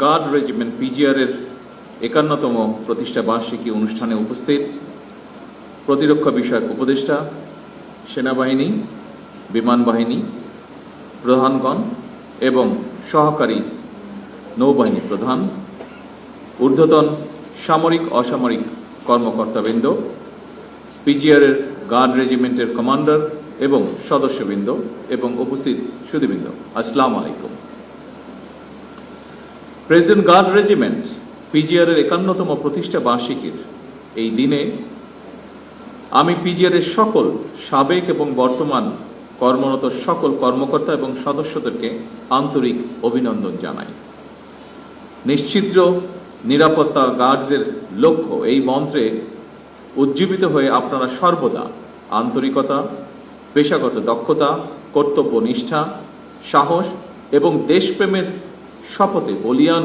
Guard regiment PGR এর 51তম প্রতিষ্ঠা বার্ষিকী অনুষ্ঠানে উপস্থিত প্রতিরক্ষা বিষয়ক উপদেষ্টা, সেনাবাহিনী, বিমান বাহিনী প্রধানগণ এবং সহকারী নৌবাহিনী প্রধান, ঊর্ধ্বতন সামরিক অসামরিক কর্মকর্তাবৃন্দ, পিজিআর এর গার্ড রেজিমেন্টের কমান্ডার এবং সদস্যবৃন্দ এবং উপস্থিত সুধীবৃন্দ, আসসালামু আলাইকুম। প্রেসিডেন্ট গার্ড রেজিমেন্ট পিজিআর এর 51তম প্রতিষ্ঠা বার্ষিকীর এই দিনে আমি পিজিআর এর সকল সাবেক এবং বর্তমান কর্মরত সকল কর্মকর্তা এবং সদস্যদেরকে আন্তরিক অভিনন্দন জানাই। নিশ্চিদ্র নিরাপত্তা গার্ডসের লক্ষ্য এই মন্ত্রে উজ্জীবিত হয়ে আপনারা সর্বদা আন্তরিকতা, পেশাগত দক্ষতা, কর্তব্যনিষ্ঠা, সাহস এবং দেশপ্রেমের শপথে বলীয়ান